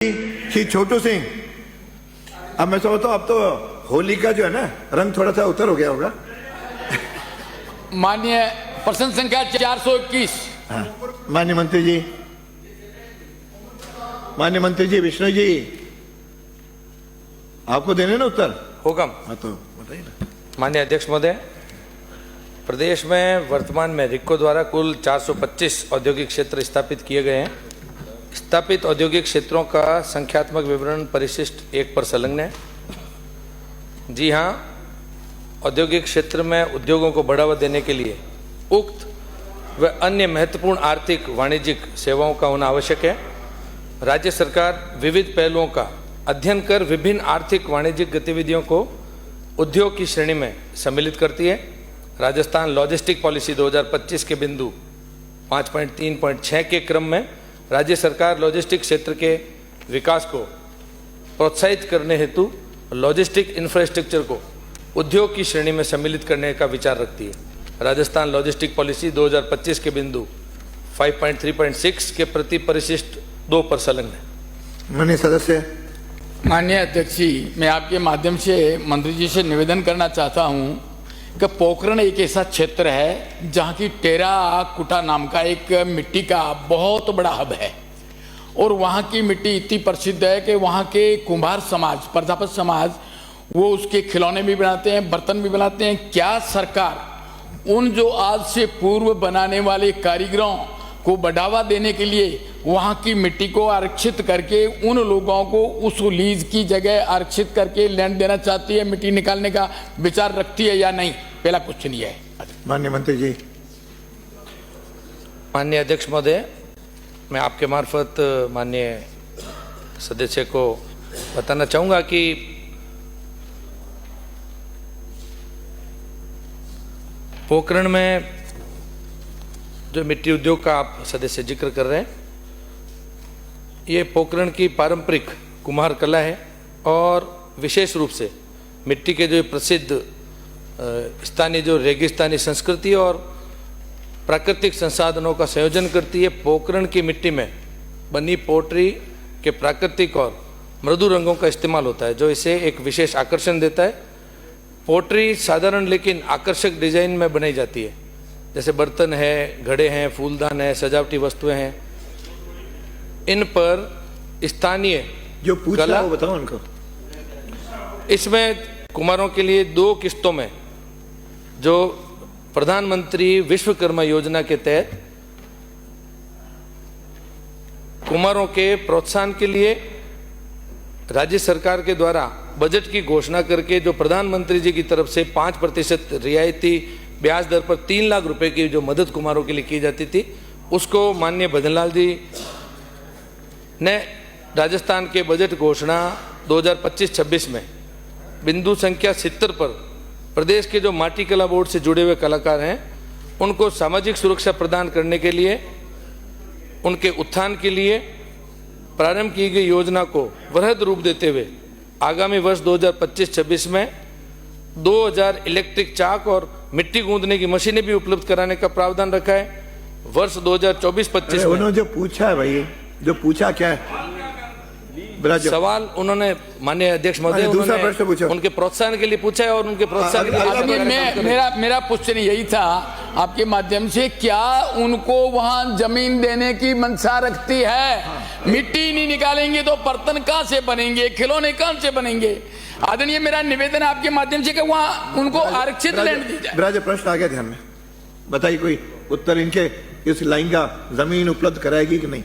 श्री छोटू सिंह, अब मैं समझता हूँ अब तो होली का जो है ना रंग थोड़ा सा उतर हो गया होगा। माननीय प्रश्न संख्या 421। हाँ, माननीय मंत्री जी विष्णु जी, आपको देने ना उत्तर होगा। हाँ तो बताइए ना। माननीय अध्यक्ष महोदय, प्रदेश में वर्तमान में रिको द्वारा कुल 425 औद्योगिक क्षेत्र स्थापित किए गए हैं। स्थापित औद्योगिक क्षेत्रों का संख्यात्मक विवरण परिशिष्ट 1 पर संलग्न है। जी हाँ, औद्योगिक क्षेत्र में उद्योगों को बढ़ावा देने के लिए उक्त व अन्य महत्वपूर्ण आर्थिक वाणिज्यिक सेवाओं का होना आवश्यक है। राज्य सरकार विविध पहलुओं का अध्ययन कर विभिन्न आर्थिक वाणिज्यिक गतिविधियों को उद्योग की श्रेणी में सम्मिलित करती है। राजस्थान लॉजिस्टिक पॉलिसी 2025 के बिंदु 5.3.6 के क्रम में राज्य सरकार लॉजिस्टिक क्षेत्र के विकास को प्रोत्साहित करने हेतु लॉजिस्टिक इंफ्रास्ट्रक्चर को उद्योग की श्रेणी में सम्मिलित करने का विचार रखती है। राजस्थान लॉजिस्टिक पॉलिसी 2025 के बिंदु 5.3.6 के प्रति परिशिष्ट 2 पर संलग्न है। माननीय सदस्य। माननीय अध्यक्ष जी, मैं आपके माध्यम से मंत्री जी से निवेदन करना चाहता हूं कि पोखरण एक ऐसा क्षेत्र है जहां की टेराकोटा नाम का एक मिट्टी का बहुत बड़ा हब है और वहां की मिट्टी इतनी प्रसिद्ध है कि वहां के कुम्हार समाज, प्रजापत समाज, वो उसके खिलौने भी बनाते हैं, बर्तन भी बनाते हैं। क्या सरकार उन जो आज से पूर्व बनाने वाले कारीगरों को बढ़ावा देने के लिए वहां की मिट्टी को आरक्षित करके उन लोगों को उस लीज की जगह आरक्षित करके लैंड देना चाहती है, मिट्टी निकालने का विचार रखती है या नहीं? पहला क्वेश्चन ये है। माननीय मंत्री जी। माननीय अध्यक्ष महोदय, मैं आपके मार्फत माननीय सदस्य को बताना चाहूँगा कि पोखरण में जो मिट्टी उद्योग का आप सदस्य जिक्र कर रहे हैं, ये पोखरण की पारंपरिक कुम्हार कला है और विशेष रूप से मिट्टी के जो प्रसिद्ध स्थानीय जो रेगिस्तानी संस्कृति और प्राकृतिक संसाधनों का संयोजन करती है। पोखरण की मिट्टी में बनी पोट्री के प्राकृतिक और मृदु रंगों का इस्तेमाल होता है जो इसे एक विशेष आकर्षण देता है। पोट्री साधारण लेकिन आकर्षक डिजाइन में बनाई जाती है, जैसे बर्तन है, घड़े हैं, फूलदान है, सजावटी वस्तुएं हैं। इन पर स्थानीय जो पूछा कला वो बताओ उनको। इसमें कुम्हारों के लिए 2 किस्तों में जो प्रधानमंत्री विश्वकर्मा योजना के तहत कुम्हारों के प्रोत्साहन के लिए राज्य सरकार के द्वारा बजट की घोषणा करके जो प्रधानमंत्री जी की तरफ से 5% रियायती ब्याज दर पर 3 लाख रुपए की जो मदद कुम्हारों के लिए की जाती थी, उसको माननीय भजनलाल जी ने राजस्थान के बजट घोषणा 2025-26 में बिंदु संख्या 70 पर प्रदेश के जो माटी कला बोर्ड से जुड़े हुए कलाकार हैं उनको सामाजिक सुरक्षा प्रदान करने के लिए, उनके उत्थान के लिए प्रारंभ की गई योजना को वृहद रूप देते हुए आगामी वर्ष 2025-26 में 2000 इलेक्ट्रिक चाक और मिट्टी गूंदने की मशीनें भी उपलब्ध कराने का प्रावधान रखा है। वर्ष 2024-25 में उन्होंने जो पूछा है भाई, जो पूछा क्या है सवाल उन्होंने माननीय अध्यक्ष महोदय उनके प्रोत्साहन के लिए पूछा है और उनके प्रोत्साहन के लिए मेरा क्वेश्चन यही था आपके माध्यम से, क्या उनको वहां जमीन देने की मंशा रखती है? मिट्टी नहीं निकालेंगे तो बर्तन कहां से बनेंगे, खिलौने कहां से बनेंगे? आदरणीय, मेरा निवेदन आपके माध्यम से कि वहां उनको आरक्षित लैंड दी जाए। मेरा जो प्रश्न आ गया ध्यान में, बताइए कोई उत्तर इनके इस लाइन का जमीन उपलब्ध कराएगी कि नहीं?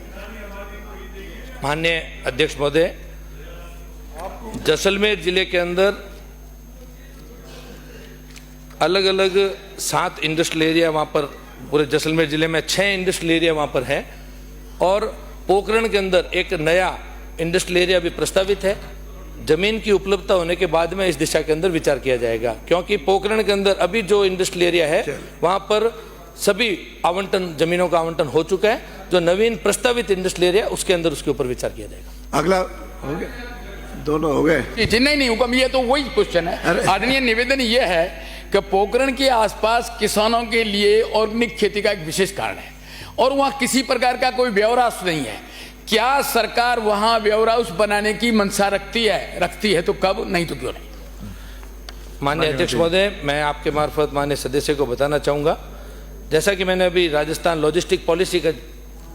माननीय अध्यक्ष महोदय, जैसलमेर जिले के अंदर अलग अलग 7 इंडस्ट्रियल एरिया, वहाँ पर पूरे जैसलमेर जिले में 6 इंडस्ट्रियल एरिया वहाँ पर है और पोखरण के अंदर एक नया इंडस्ट्रियल एरिया भी प्रस्तावित है। जमीन की उपलब्धता होने के बाद में इस दिशा के अंदर विचार किया जाएगा, क्योंकि पोखरण के अंदर अभी जो इंडस्ट्रियल एरिया है वहाँ पर सभी आवंटन, जमीनों का आवंटन हो चुका है। जो नवीन प्रस्तावित इंडस्ट्रियल एरिया उसके अंदर उसके ऊपर विचार किया जाएगा। अगला हो गया, दोनों हो गए। नहीं हुक्म, ये तो वही क्वेश्चन है। आदरणीय, निवेदन ये है कि पोखरण के आसपास किसानों के लिए ऑर्गेनिक खेती का एक विशेष कारण है और वहाँ किसी प्रकार का कोई व्यवरास नहीं है। क्या सरकार वहां वेयर हाउस बनाने की मंशा रखती है तो कब, नहीं तो क्यों नहीं? माननीय अध्यक्ष महोदय, मैं आपके मार्फत माननीय सदस्य को बताना चाहूँगा, जैसा कि मैंने अभी राजस्थान लॉजिस्टिक पॉलिसी का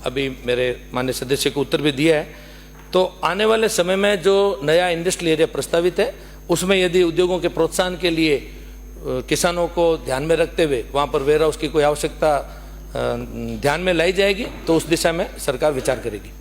अभी मेरे माननीय सदस्य को उत्तर भी दिया है, तो आने वाले समय में जो नया इंडस्ट्रियल एरिया प्रस्तावित है उसमें यदि उद्योगों के प्रोत्साहन के लिए किसानों को ध्यान में रखते हुए वहाँ पर वेयर हाउस की कोई आवश्यकता ध्यान में लाई जाएगी तो उस दिशा में सरकार विचार करेगी।